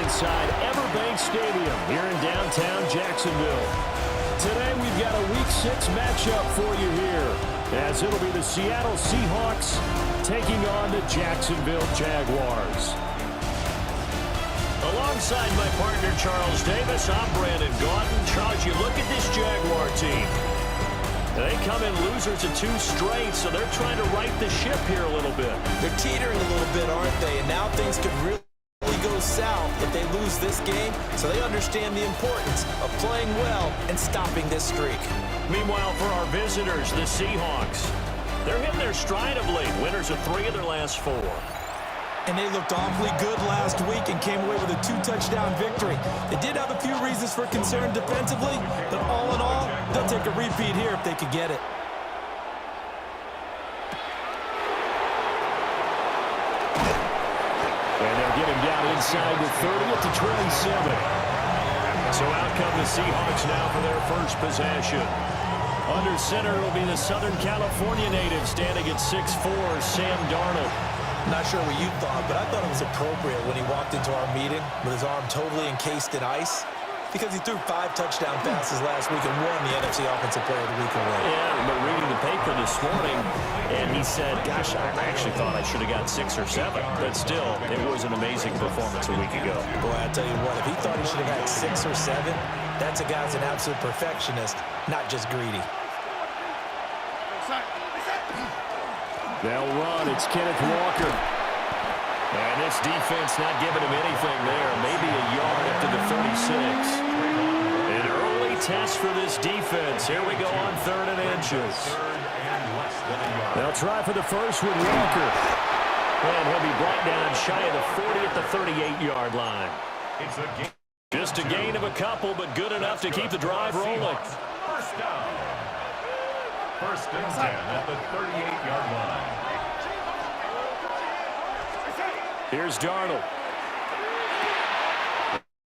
inside Everbank Stadium here in downtown Jacksonville. Today we've got a Week 6 matchup for you here, as it'll be the Seattle Seahawks taking on the Jacksonville Jaguars. Alongside my partner Charles Davis, I'm Brandon Gaudin. Charles, you look at this Jaguar team. They come in losers of 2 straight, so they're trying to right the ship here a little bit. They're teetering a little bit, aren't they? And now things could really go south if they lose this game, so they understand the importance of playing well and stopping this streak. Meanwhile, for our visitors, the Seahawks, they're hitting their stride of late, winners of 3 of their last 4. And they looked awfully good last week and came away with a 2-touchdown victory. They did have a few reasons for concern defensively, but all in all, they'll take a repeat here if they could get it. And they'll get him down inside the 30 at the 27. So out come the Seahawks now for their first possession. Under center will be the Southern California native standing at 6'4", Sam Darnold. Not sure what you thought, but I thought it was appropriate when he walked into our meeting with his arm totally encased in ice, because he threw 5 touchdown passes last week and won the NFC Offensive Player of the Week award. Yeah, but reading the paper this morning, and he said, gosh, I actually thought I should have got 6 or 7. But still, it was an amazing performance a week ago. Boy, I tell you what, if he thought he should have got 6 or 7, that's a guy's an absolute perfectionist, not just greedy. They'll run. It's Kenneth Walker. And this defense not giving him anything there. Maybe a yard up to the 36. An early test for this defense. Here we go on 3rd and inches. They'll try for the first with Walker. And he'll be brought down shy of the 40 at the 38-yard line. Just a gain of a couple, but good enough to keep the drive rolling. First down. 1st and 10 at the 38-yard line. Here's Darnold.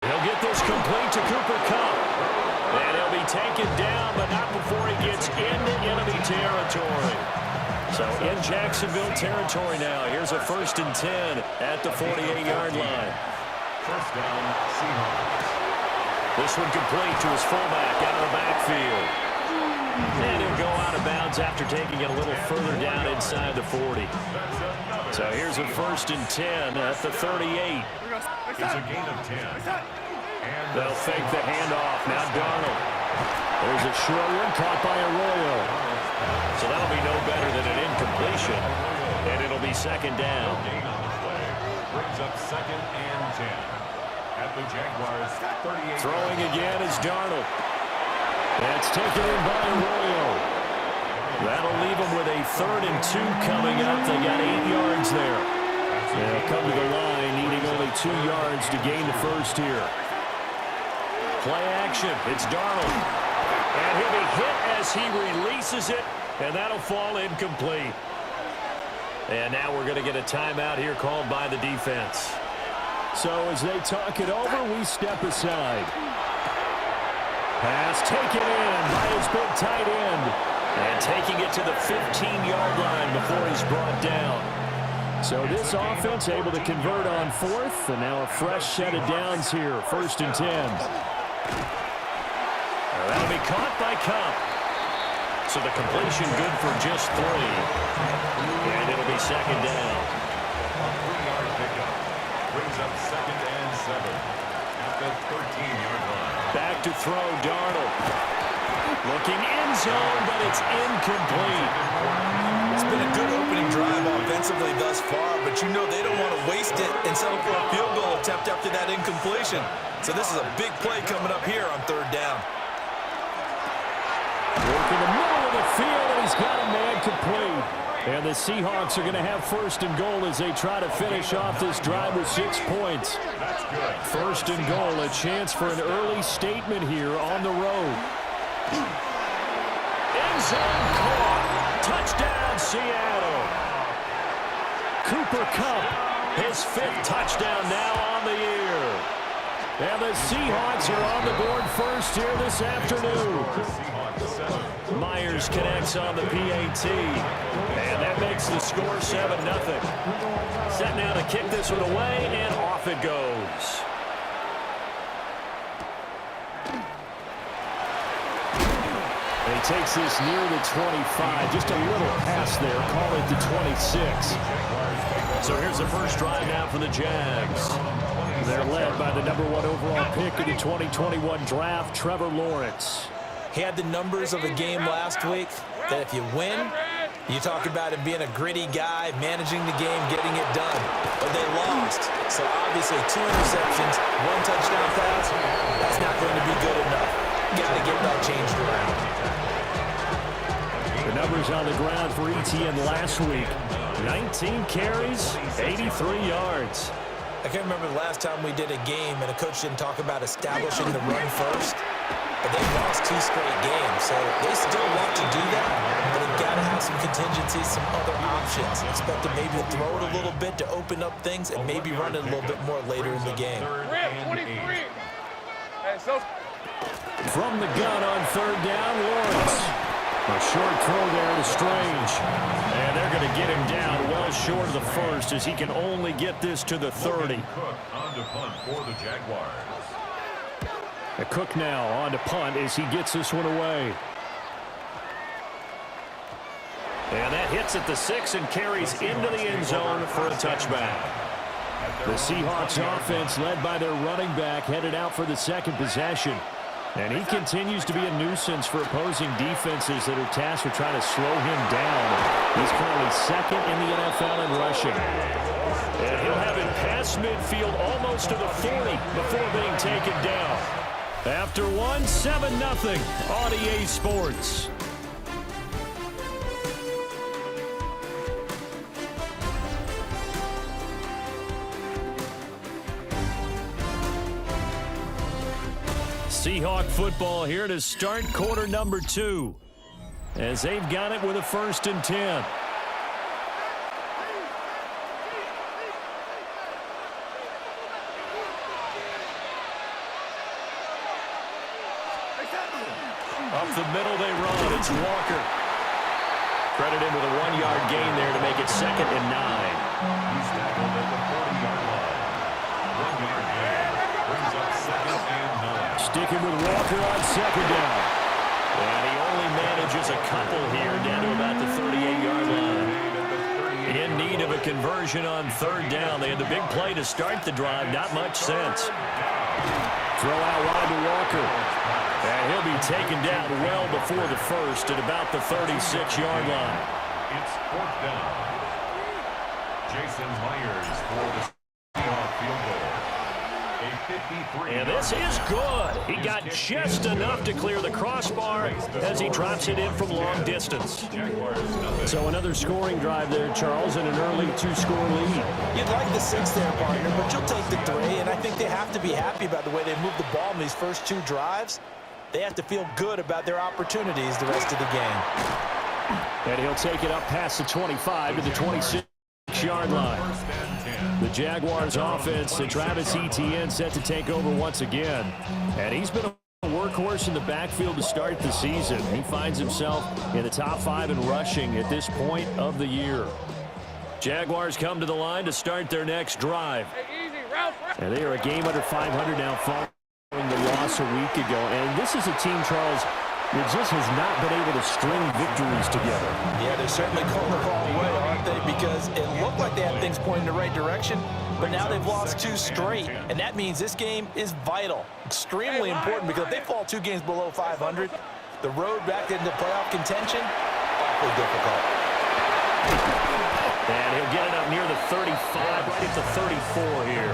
He'll get this complete to Cooper Kupp. And he'll be taken down, but not before he gets into enemy territory. So in Jacksonville territory now. Here's a 1st and 10 at the 48-yard line. First down, Seahawks. This one complete to his fullback out of the backfield. And he'll go out of bounds after taking it a little further down inside the 40. So here's a 1st and 10 at the 38. It's a gain of 10. And they'll fake the handoff. Now Darnold. There's a short one caught by Arroyo. So that'll be no better than an incompletion. And it'll be 2nd down. Brings up 2nd and 10 at the Jaguars 38. Throwing again is Darnold. That's taken in by Arroyo. That'll leave them with a 3rd and 2 coming up. They got 8 yards there. They'll come to the line, needing only 2 yards to gain the first here. Play action. It's Darnold. And he'll be hit as he releases it, and that'll fall incomplete. And now we're going to get a timeout here called by the defense. So as they talk it over, we step aside. Pass taken in by his big tight end. And taking it to the 15-yard line before he's brought down. So this offense able to convert on 4th, and now a fresh set of downs here, 1st and 10. That'll be caught by Kupp. So the completion good for just 3. And it'll be 2nd down. A 3-yard pickup. Brings up 2nd and 7 at the 13-yard line. Back to throw, Darnold. Looking end zone, but it's incomplete. It's been a good opening drive offensively thus far, but you know they don't want to waste it and settle for a field goal attempt after that incompletion. So this is a big play coming up here on 3rd down. Working the middle of the field, and he's got a man complete. And the Seahawks are going to have 1st and goal as they try to finish off this drive with 6 points. 1st and goal, a chance for an early statement here on the road. End zone caught. Touchdown, Seattle. Cooper Kupp, his 5th touchdown now on the year. And the Seahawks are on the board first here this afternoon. Myers connects on the PAT. And that makes the score 7-0. Set now to kick this one away, and off it goes. takes this near the 25. Just a little pass there. Call it the 26. So here's the first drive now for the Jags. They're led by the #1 overall pick in the 2021 draft, Trevor Lawrence. He had the numbers of a game last week that if you win, you talk about him being a gritty guy, managing the game, getting it done. But they lost. So obviously 2 interceptions, 1 touchdown pass, that's not going to be good enough. Got to get that changed around. The numbers on the ground for ETN last week. 19 carries, 83 yards. I can't remember the last time we did a game and a coach didn't talk about establishing the run first. But they've lost 2 straight games, so they still want to do that, but they've got to have some contingencies, some other options. Expect to maybe throw it a little bit to open up things and maybe run it a little bit more later in the game. From the gun on 3rd down, Lawrence. A short throw there to Strange. And they're going to get him down well short of the first as he can only get this to the 30. Cook now on to punt as he gets this one away. And that hits at the 6 and carries into the end zone for a touchback. The Seahawks offense led by their running back headed out for the second possession. And he continues to be a nuisance for opposing defenses that are tasked with trying to slow him down. He's currently 2nd in the NFL in rushing. And he'll have it past midfield almost to the 40 before being taken down. After 1, 7-0 on EA Sports. Seahawk football here to start quarter number 2. As they've got it with a 1st and 10. Up the middle they run. It's Walker. Credit him with a 1-yard gain there to make it 2nd and 9. He's tackled at the 40-yard line. 1-yard gain. Brings up 2nd and 9. Sticking with Walker on 2nd down. And he only manages a couple here down to about the 38-yard line. In need of a conversion on 3rd down. They had the big play to start the drive. Not much sense. Throw out wide to Walker. And he'll be taken down well before the first at about the 36-yard line. It's 4th down. Jason Myers for the Seahawks field goal. And this is good. He got just enough to clear the crossbar as he drops it in from long distance. So another scoring drive there, Charles, and an early 2-score lead. You'd like the 6 there, partner, but you'll take the 3, and I think they have to be happy about the way they moved the ball in these first 2 drives. They have to feel good about their opportunities the rest of the game. And he'll take it up past the 25 to the 26-yard line. The Jaguars offense and Travis Etienne set to take over once again. And he's been a workhorse in the backfield to start the season. He finds himself in the top 5 in rushing at this point of the year. Jaguars come to the line to start their next drive. And they are a game under 500 now following the loss a week ago. And this is a team, Charles, that just has not been able to string victories together. Yeah, they're certainly calling the wrong way, aren't they? Because it looked like they had things pointing in the right direction, but now they've lost 2 straight. And that means this game is vital, extremely important, because if they fall 2 games below 500, the road back into playoff contention, awfully difficult. And he'll get it up near the 35, right at the 34 here.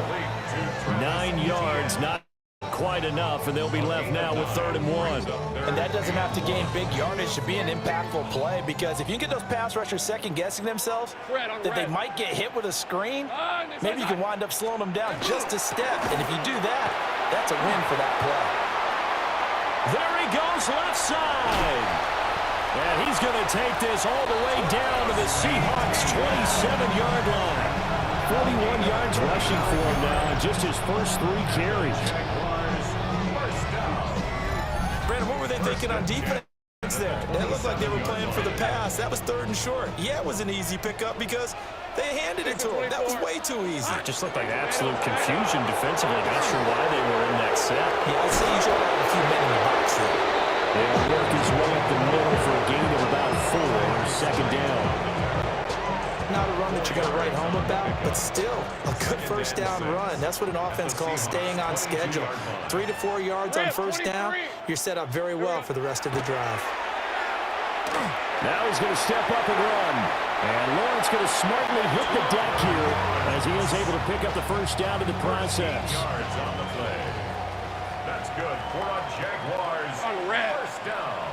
9 yards, not quite enough, and they'll be left now with 3rd and 1. And that doesn't have to gain big yardage to be an impactful play, because if you can get those pass rushers second-guessing themselves that they might get hit with a screen, maybe you can wind up slowing them down just a step. And if you do that, that's a win for that play. There he goes left side. And he's going to take this all the way down to the Seahawks' 27-yard line. 41 yards rushing for him now in just his first 3 carries. Brandon, what were they thinking on defense there? That looked like they were playing for the pass. That was 3rd and short. Yeah, it was an easy pickup because they handed it to him. That was way too easy. It just looked like absolute confusion defensively. Not sure why they were in that set. Yeah, I'd say you should have a few men in the box there. They'll work his way up the middle for a gain of about 4, second down. Not a run that you're going to write home about, but still a good first down run. That's what an offense calls staying on schedule. 3 to 4 yards on first down, you're set up very well for the rest of the drive. Now he's going to step up and run. And Lawrence going to smartly hit the deck here as he is able to pick up the first down in the process. Yards on the play. That's good for a Jaguars first down.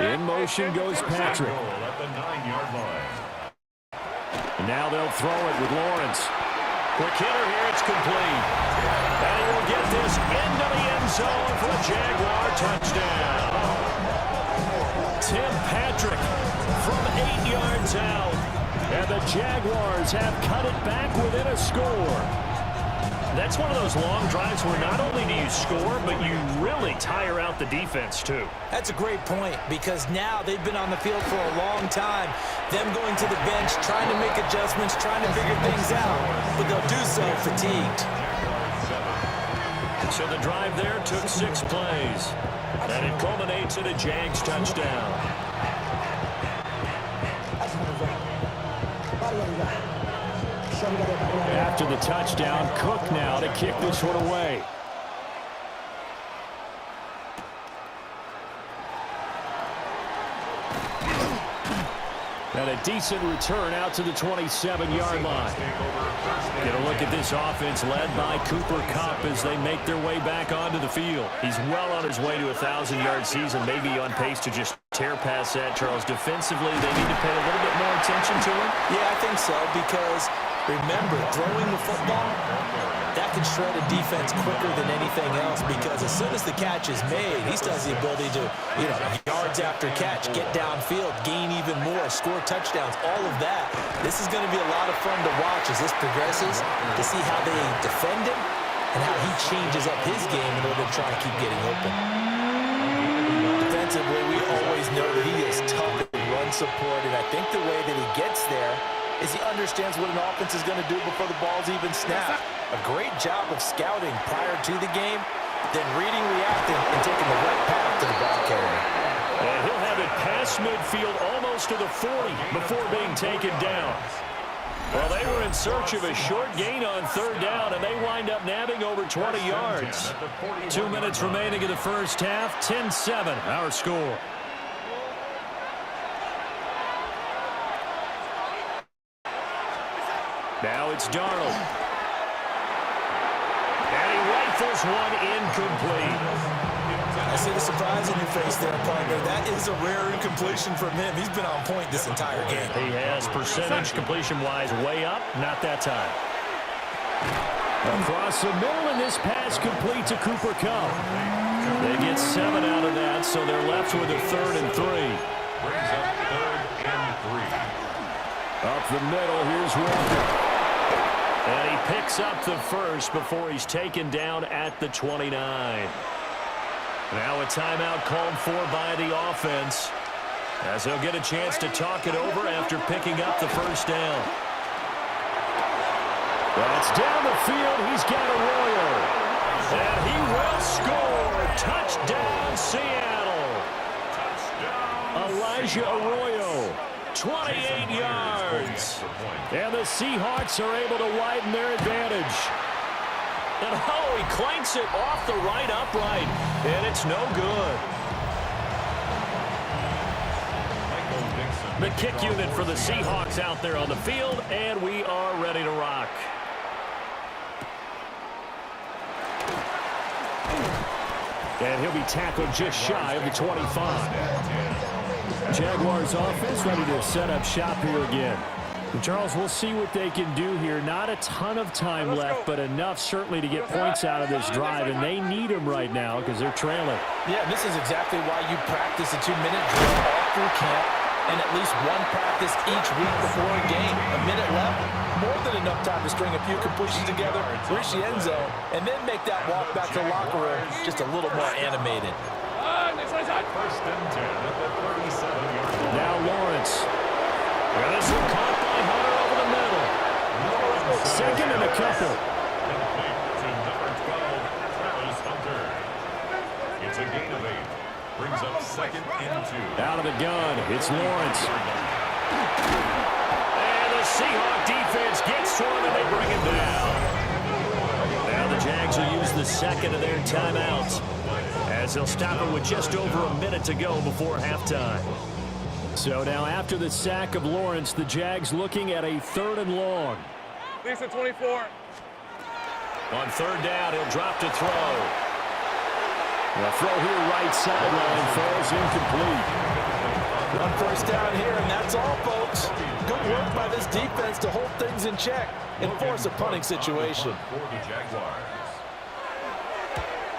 In motion goes Patrick. At the 9-yard line. And now they'll throw it with Lawrence. Quick hitter here, it's complete. And he will get this into the end zone for a Jaguar touchdown. Tim Patrick from 8 yards out. And the Jaguars have cut it back within a score. That's one of those long drives where not only do you score, but you really tire out the defense, too. That's a great point because now they've been on the field for a long time. Them going to the bench, trying to make adjustments, trying to figure things out, but they'll do so fatigued. So the drive there took 6 plays, and it culminates in a Jags touchdown. After the touchdown, Cook now to kick this one away. And a decent return out to the 27-yard line. Get a look at this offense led by Cooper Kupp as they make their way back onto the field. He's well on his way to a 1,000-yard season, maybe on pace to just tear past that, Charles. Defensively, they need to pay a little bit more attention to him. Yeah, I think so because, remember, throwing the football, that can shred a defense quicker than anything else because as soon as the catch is made, he still has the ability to, yards after catch, get downfield, gain even more, score touchdowns, all of that. This is going to be a lot of fun to watch as this progresses to see how they defend him and how he changes up his game in order to try and keep getting open. Defensively, we always know that he is tough in run support, and I think the way that he gets there is he understands what an offense is going to do before the ball's even snapped. A great job of scouting prior to the game, then reading, reacting, and taking the right path to the ball carrier. And he'll have it past midfield almost to the 40 before being taken down. Well, they were in search of a short gain on third down, and they wind up nabbing over 20 yards. 2 minutes remaining in the first half, 10-7, our score. Now it's Darnold. And he rifles one incomplete. I see the surprise in your face there, partner. That is a rare incompletion from him. He's been on point this entire game. He has percentage completion-wise way up, not that time. Across the middle, and this pass complete to Cooper Kupp. They get 7 out of that, so they're left with a 3rd and 3. Brings up 3rd and 3. Up the middle, here's Walker. And he picks up the first before he's taken down at the 29. Now a timeout called for by the offense as they'll get a chance to talk it over after picking up the first down. That's down the field. He's got Arroyo. And he will score. Touchdown, Seattle. Touchdown, Elijah Arroyo. 28 yards. And the Seahawks are able to widen their advantage. And oh, he clanks it off the right upright. And it's no good. The kick unit for the Seahawks out there on the field. And we are ready to rock. And he'll be tackled just shy of the 25. Jaguars offense ready to set up shop here again. And Charles, we'll see what they can do here. Not a ton of time left, but enough certainly to get points out of this drive, and they need them right now because they're trailing. Yeah, this is exactly why you practice a 2-minute drill all through camp and at least one practice each week before a game. A minute left, more than enough time to string a few completions together, reach the end zone, and then make that walk back to the locker room just a little more animated. First and 10 at the 37-yard line. Now Lawrence. Well, this one caught by Hunter over the middle. Second and a couple. Complete to number 12, Travis Hunter. It's a gain of 8. Brings up 2nd and 2. Out of the gun, it's Lawrence. And the Seahawks defense gets to him, and they bring him down. Now the Jags will use the second of their timeouts, as they'll stop it with just over a minute to go before halftime. So now after the sack of Lawrence, the Jags looking at a 3rd and long. Lisa 24. On 3rd down, he'll drop to throw. The throw here right sideline falls incomplete. On 1st down here, and that's all, folks. Good work by this defense to hold things in check and force a punting situation. For the Jaguars.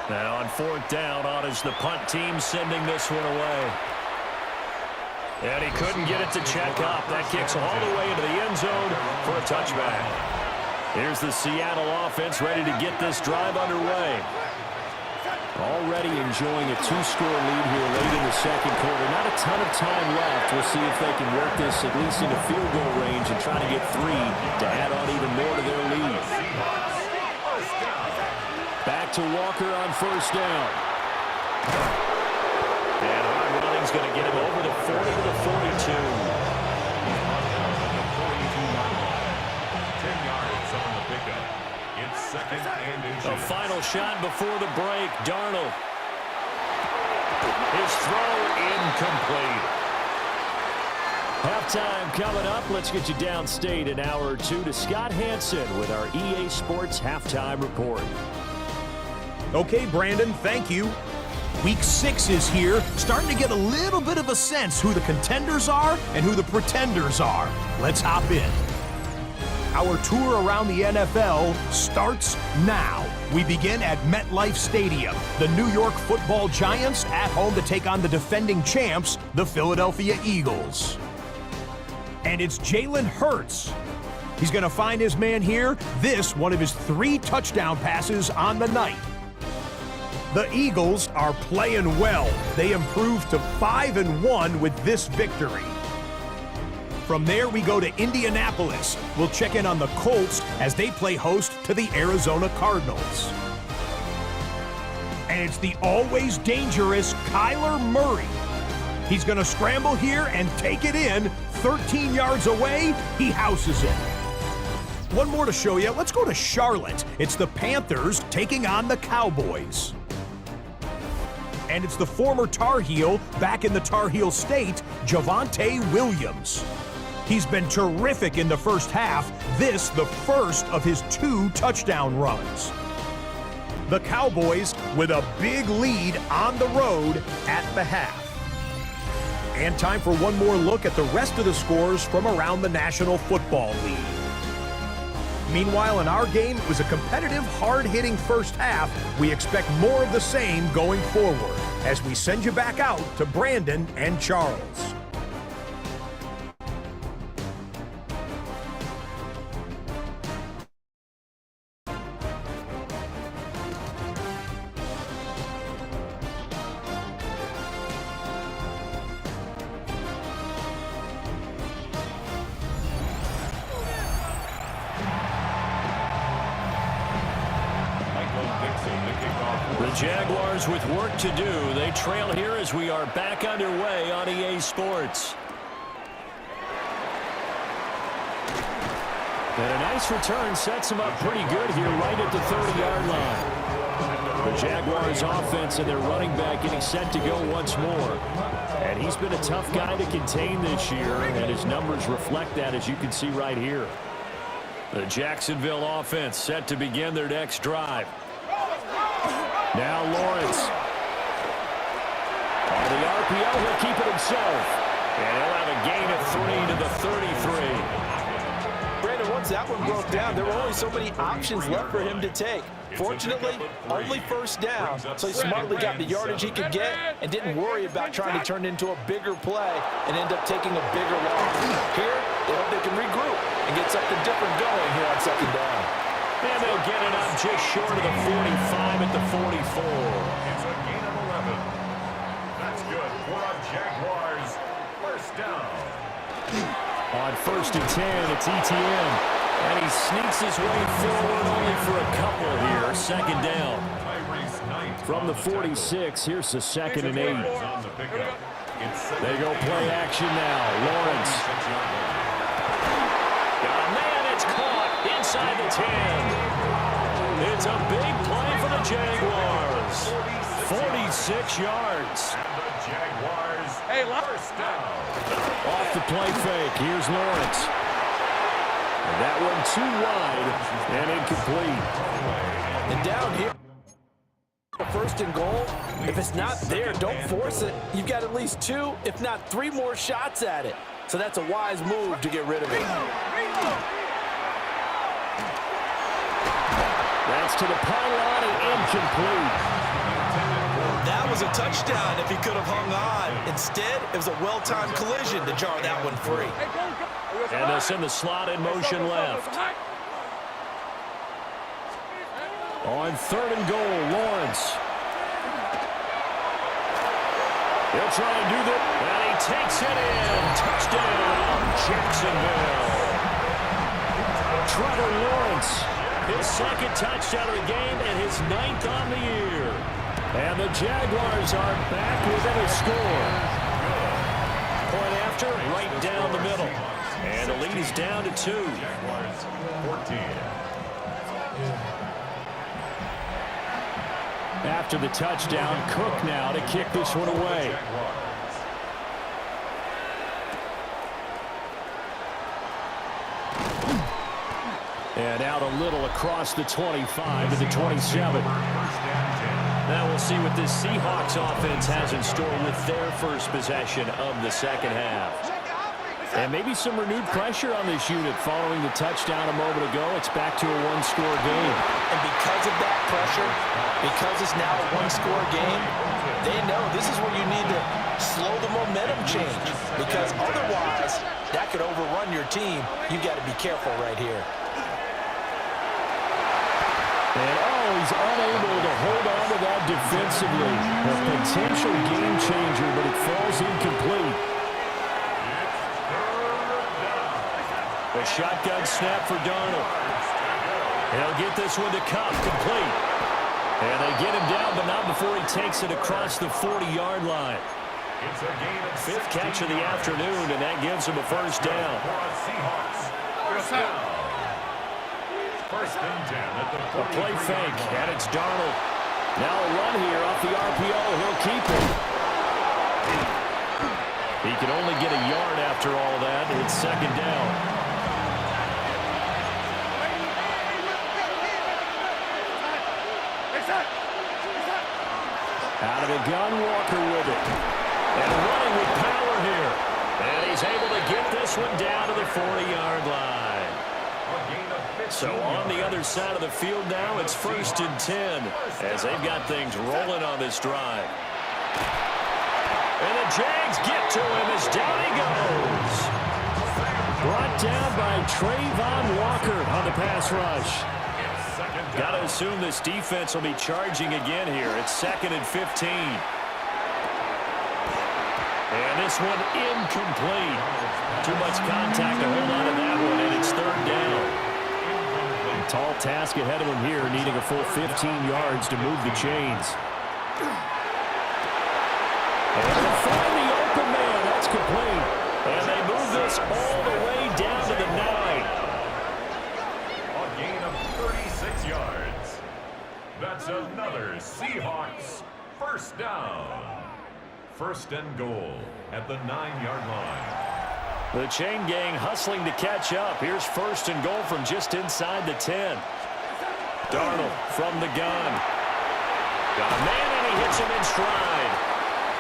Now on 4th down, on is the punt team sending this one away. And he couldn't get it to check up. That kicks all the way into the end zone for a touchback. Here's the Seattle offense ready to get this drive underway. Already enjoying a 2-score lead here late in the 2nd quarter. Not a ton of time left. We'll see if they can work this at least into field goal range and try to get 3 to add on even more to their lead. Back to Walker on 1st down. And hard running's going to get him over the 40 to the 42. 10 yards on the pickup. It's 2nd and inches. A final shot before the break. Darnold. His throw incomplete. Halftime coming up. Let's get you downstate an hour or two to Scott Hansen with our EA Sports Halftime Report. Okay, Brandon, thank you. Week 6 is here, starting to get a little bit of a sense who the contenders are and who the pretenders are. Let's hop in. Our tour around the NFL starts now. We begin at MetLife Stadium. The New York Football Giants at home to take on the defending champs, the Philadelphia Eagles. And it's Jalen Hurts. He's going to find his man here. This, one of his 3 touchdown passes on the night. The Eagles are playing well. They improved to 5-1 with this victory. From there, we go to Indianapolis. We'll check in on the Colts as they play host to the Arizona Cardinals. And it's the always dangerous Kyler Murray. He's going to scramble here and take it in. 13 yards away, he houses it. One more to show you. Let's go to Charlotte. It's the Panthers taking on the Cowboys. And it's the former Tar Heel, back in the Tar Heel state, Javonte Williams. He's been terrific in the first half. This, the first of his 2 touchdown runs. The Cowboys with a big lead on the road at the half. And time for one more look at the rest of the scores from around the National Football League. Meanwhile, in our game, it was a competitive, hard-hitting first half. We expect more of the same going forward as we send you back out to Brandon and Charles. The Jaguars with work to do. They trail here as we are back underway on EA Sports. And a nice return sets them up pretty good here right at the 30-yard line. The Jaguars offense and their running back getting set to go once more. And he's been a tough guy to contain this year, and his numbers reflect that, as you can see right here. The Jacksonville offense set to begin their next drive. Now Lawrence. On the RPO, he'll keep it himself. And he'll have a gain of 3 to the 33. Brandon, once that one broke down, there were only so many options left for him to take. Fortunately, only first down, so he smartly got the yardage he could get and didn't worry about trying to turn it into a bigger play and end up taking a bigger loss. Here, they hope they can regroup and get something different going here on 2nd down. And they'll get it up just short of the 45 at the 44. It's a gain of 11. That's good for our Jaguars. First down. On 1st and 10, it's ETN. And he sneaks his way forward only for a couple here. 2nd down. Tyrese Knight. From the 46, here's the 2nd and 8. On the pickup. They go play action now. Lawrence. Got a man, it's caught inside the 10. It's a big play for the Jaguars. 46 yards. And the Jaguars, first down. Off the play fake, here's Lawrence. And that one too wide and incomplete. And down here, first and goal, if it's not there, don't force it. You've got at least 2, if not 3 more shots at it. So that's a wise move to get rid of it. That's to the pylon and incomplete. That was a touchdown if he could have hung on. Instead, it was a well-timed collision to jar that one free. And they'll send the slot in motion left. On 3rd and goal, Lawrence. He'll try to do that, and he takes it in. Touchdown, Jacksonville. Trevor Lawrence, his 2nd touchdown of the game and his 9th on the year. And the Jaguars are back within a score. Point after, right down the middle. And the lead is down to 2. Jaguars 14. After the touchdown, Cook now to kick this one away. And out a little across the 25 to the 27. Now we'll see what this Seahawks offense has in store with their first possession of the 2nd half. And maybe some renewed pressure on this unit following the touchdown a moment ago. It's back to a 1-score game. And because of that pressure, because it's now a 1-score game, they know this is where you need to slow the momentum change. Because otherwise, that could overrun your team. You've got to be careful right here. And he's unable to hold on to that defensively. A potential game changer, but it falls incomplete. A shotgun snap for Darnold. He'll get this one to Cup, complete. And they get him down, but not before he takes it across the 40-yard line. It's a gain of 5th catch of the afternoon, and that gives him a first down. Seahawks. First down. 1st and 10 at the A play fake, and it's Darnold. Now a run here off the RPO. He'll keep it. He can only get a yard after all that. It's 2nd down. Out of the gun, Walker with it. And running with power here. And he's able to get this one down to the 40-yard line. So on the other side of the field now, it's 1st and 10 as they've got things rolling on this drive. And the Jags get to him as down he goes. Brought down by Trayvon Walker on the pass rush. Got to assume this defense will be charging again here. It's 2nd and 15. And this one incomplete. Too much contact to hold on to that one, and it's 3rd down. Tall task ahead of him here, needing a full 15 yards to move the chains. And they find the open man. That's complete. And they move this all the way down to the 9. A gain of 36 yards. That's another Seahawks first down. 1st and goal at the 9-yard line. The chain gang hustling to catch up. Here's 1st and goal from just inside the 10. Darnold from the gun. Got a man, and he hits him in stride.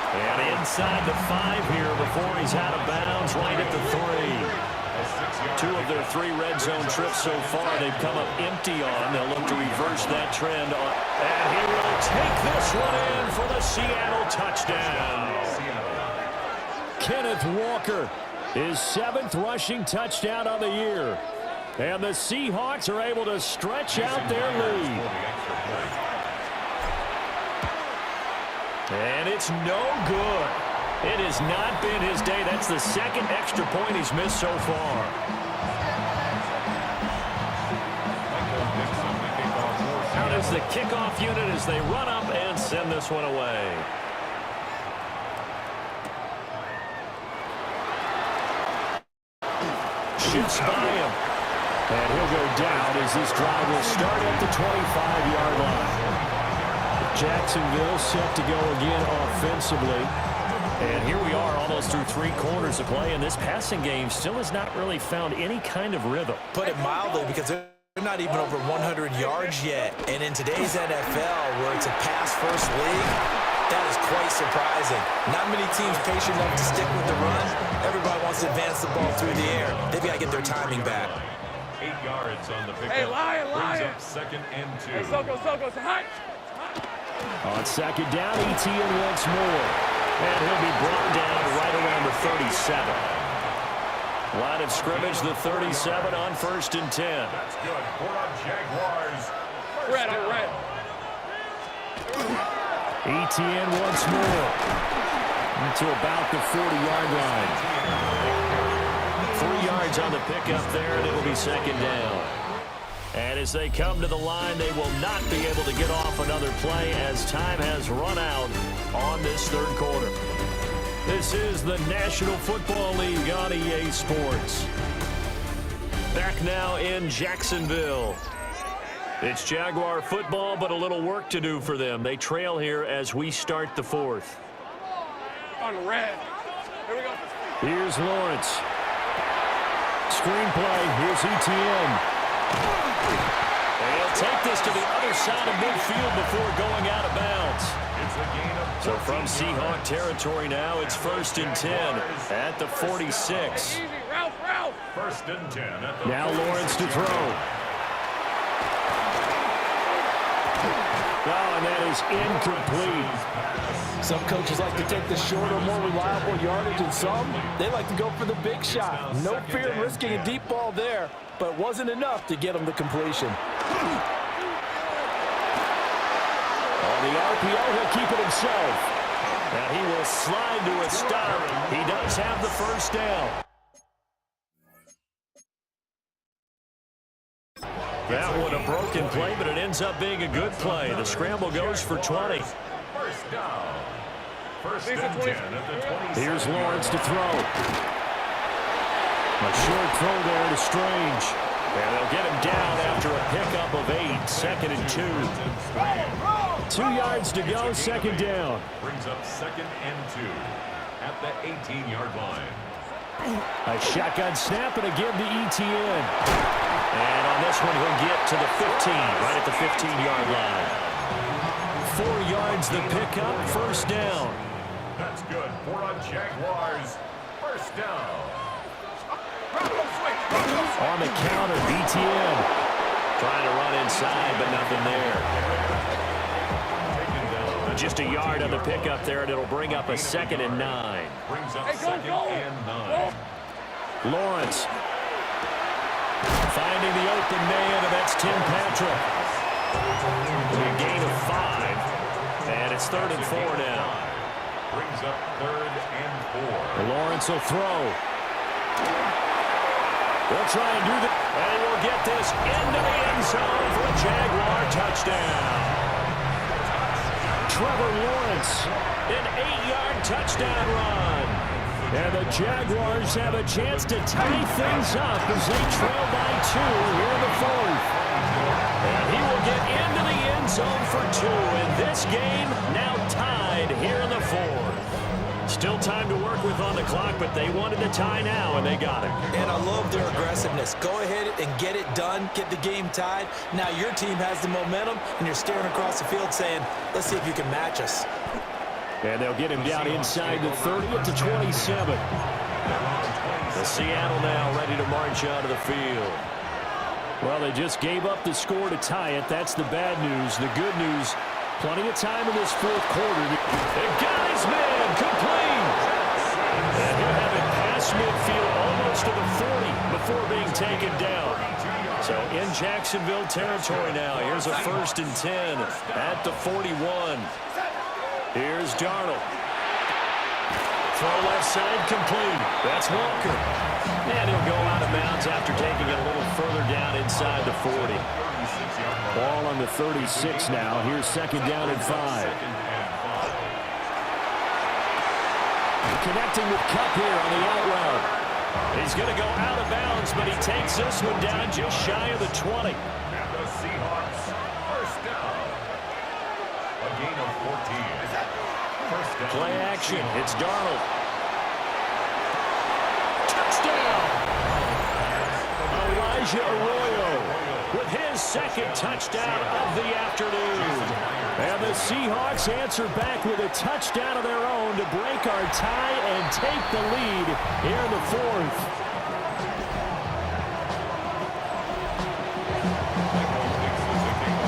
And inside the 5 here before he's out of bounds, right at the 3. 2 of their 3 red zone trips so far they've come up empty on. They'll look to reverse that trend. And he will take this one in for the Seattle touchdown. Kenneth Walker, his 7th rushing touchdown of the year. And the Seahawks are able to stretch out their lead. And it's no good. It has not been his day. That's the 2nd extra point he's missed so far. Out is the kickoff unit as they run up and send this one away. Shifts by him. And he'll go down as this drive will start at the 25-yard line. Jacksonville set to go again offensively. And here we are almost through 3 quarters of play, and this passing game still has not really found any kind of rhythm. Put it mildly, because they're not even over 100 yards yet. And in today's NFL, where it's a pass-first league, that is quite surprising. Not many teams patient enough to stick with the run. Everybody wants to advance the ball through the air. They've got to get their timing back. 8 yards on the pickup. Hey, Lion. Brings up 2nd and 2. Hey, Soko, it's hot. On 2nd down, ETN once more. And he'll be brought down right around the 37. Line of scrimmage, the 37 on 1st and 10. That's good for the Jaguars. Red. ETN once more. To about the 40-yard line. 3 yards on the pickup there, and it'll be 2nd down. And as they come to the line, they will not be able to get off another play as time has run out on this 3rd quarter. This is the National Football League on EA Sports. Back now in Jacksonville. It's Jaguar football, but a little work to do for them. They trail here as we start the 4th. On the red. Here we go. Here's Lawrence. Screenplay. Here's ETN. And he'll take this to the other side of midfield before going out of bounds. So from Seahawk territory now, it's 1st and 10 at the 46. Easy, Ralph. 1st and 10 at the Now Lawrence to throw. Oh, and that is incomplete. Some coaches like to take the shorter, more reliable yardage, and some, they like to go for the big shot. No fear in risking a deep ball there, but it wasn't enough to get him the completion. On the RPO, he'll keep it himself. Now he will slide to a stop. He does have the 1st down. That one a broken play, but it ends up being a good play. The scramble goes for 20. 1st down. 1st and 10 at the 20. Here's Lawrence to throw. A short throw there to Strange. And they'll get him down after a pickup of 8. 2nd and 2. 2 yards to go, 2nd down. Brings up 2nd and 2 at the 18-yard line. A shotgun snap and a give to ETN. And on this one, he'll get to the 15, right at the 15-yard line. 4 yards the pickup, 1st down. That's good for the Jaguars. 1st down. On the counter, ETN. Trying to run inside, but nothing there. Just a yard on the pickup there, and it'll bring up a 2nd and 9. Brings up 2nd and 9. Lawrence. Finding the open man, and that's Tim Patrick. A gain of 5, and it's 3rd and 4 now. Brings up 3rd and 4. Lawrence will throw. They'll try and do that, and we'll get this into the end zone for a Jaguar touchdown. Trevor Lawrence, an 8-yard touchdown run. And the Jaguars have a chance to tie things up as they trail by 2 here in the 4th. And he will get into the end zone for 2 in this game, now tied here in the 4th. Still time to work with on the clock, but they wanted the tie now, and they got it. And I love their aggressiveness. Go ahead and get it done, get the game tied. Now your team has the momentum, and you're staring across the field saying, let's see if you can match us. And they'll get him down inside the 30 at the 27. The Seattle now ready to march out of the field. Well, they just gave up the score to tie it. That's the bad news. The good news, plenty of time in this 4th quarter. The guy's man, complete. And he'll have it past midfield almost to the 40 before being taken down. So in Jacksonville territory now. Here's a 1st and 10 at the 41. Here's Darnold. throw left side complete. That's Walker. And he'll go out of bounds after taking it a little further down inside the 40. Ball on the 36 now. Here's second down and 5. Connecting with Cup here on the out route. He's going to go out of bounds, but he takes this one down just shy of the 20. And the Seahawks, first down. A gain of 14. First down. Play action. It's Darnold. Touchdown! Elijah Arroyo with his second touchdown of the afternoon. And the Seahawks answer back with a touchdown of their own to break our tie and take the lead here in the fourth.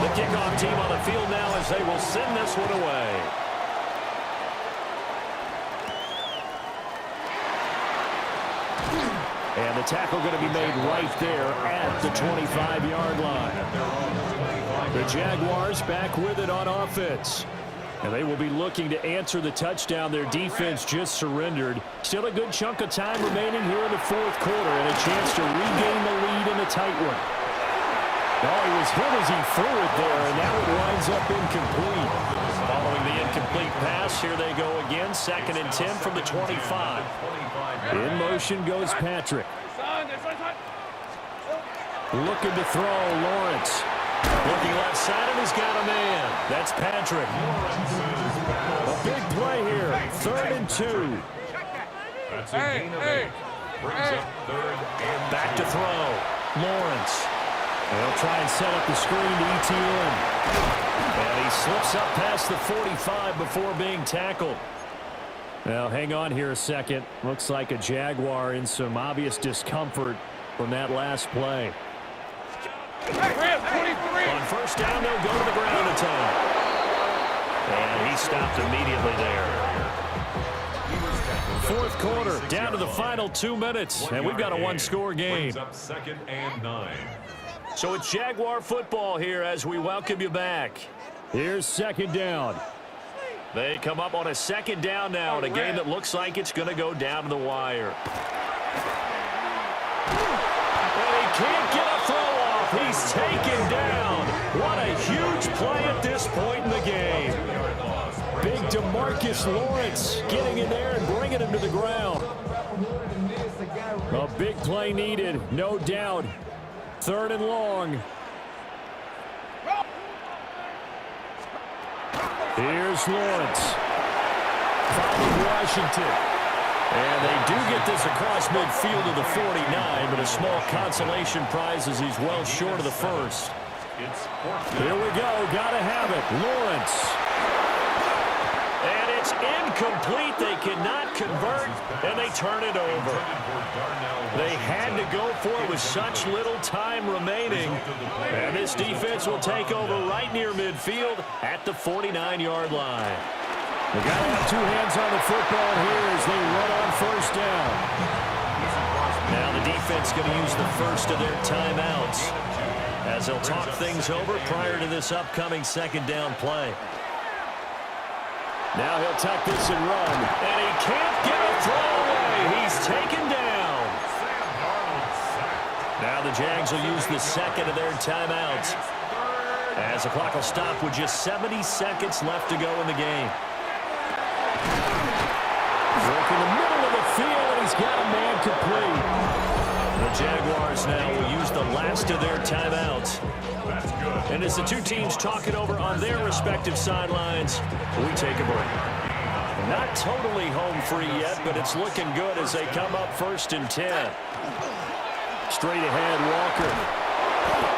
The kickoff team on the field now as they will send this one away. And the tackle going to be made right there at the 25-yard line. The Jaguars back with it on offense. And they will be looking to answer the touchdown their defense just surrendered. Still a good chunk of time remaining here in the fourth quarter and a chance to regain the lead in a tight one. Oh, he was hit as he threw it there, and that one winds up incomplete. Following the incomplete pass, here they go again. 2nd and 10 from the 25. In motion goes Patrick. Looking to throw, Lawrence. Looking left side, and he's got a man. That's Patrick. A big play here. 3rd and 2. That's a gain of 8. Brings up 3rd and Back to throw. Lawrence. They'll try and set up the screen to ETN. And he slips up past the 45 before being tackled. Now, hang on here a second. Looks like a Jaguar in some obvious discomfort from that last play. On first down, they'll go to the ground attack. And he stopped immediately there. Fourth quarter, down to the final 2 minutes, and we've got a one-score game. Up 2nd and 9. So it's Jaguar football here as we welcome you back. Here's second down. They come up on a second down now in a game that looks like it's going to go down to the wire. And he can't get a throw off. He's taken down. What a huge play at this point in the game. Big DeMarcus Lawrence getting in there and bringing him to the ground. A big play needed, no doubt. 3rd and long. Here's Lawrence. Following Washington. And they do get this across midfield to the 49, but a small consolation prize as he's well short of the first. Here we go. Got to have it. Lawrence. And it's incomplete. They cannot convert, and they turn it over. They had to go for it with such little time remaining. And this defense will take over right near midfield at the 49-yard line. They got to have 2 hands on the football here as they run on first down. Now the defense going to use the first of their timeouts as they'll talk things over prior to this upcoming second down play. Now he'll tuck this and run. And he can't get a throw away. He's taken down. Now the Jags will use the second of their timeouts as the clock will stop with just 70 seconds left to go in the game. Work in the middle of the field, and he's got a man complete. The Jaguars now will use the last of their timeouts. And as the two teams talk it over on their respective sidelines, we take a break. Not totally home free yet, but it's looking good as they come up 1st and 10. Straight ahead, Walker.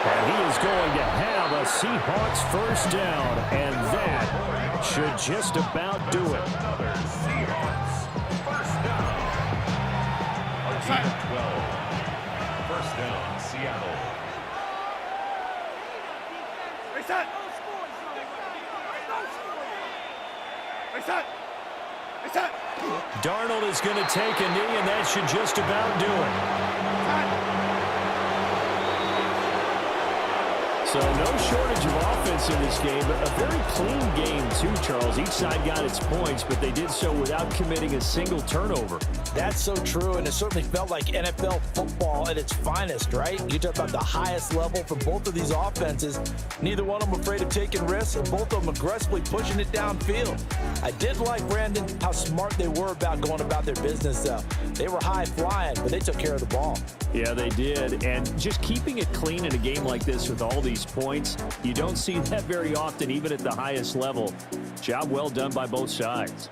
And he is going to have a Seahawks first down, and that should just about do it. Seahawks, first down. A gain of 12. First down, Seattle. Reset. Reset. Reset. Darnold is going to take a knee, and that should just about do it. So no shortage of offense in this game, but a very clean game too, Charles. Each side got its points, but they did so without committing a single turnover. That's so true, and it certainly felt like NFL football at its finest, right? You talk about the highest level for both of these offenses. Neither one of them afraid of taking risks, and both of them aggressively pushing it downfield. I did like, Brandon, how smart they were about going about their business, though. They were high-flying, but they took care of the ball. Yeah, they did, and just keeping it clean in a game like this with all these points, you don't see that very often, even at the highest level. Job well done by both sides.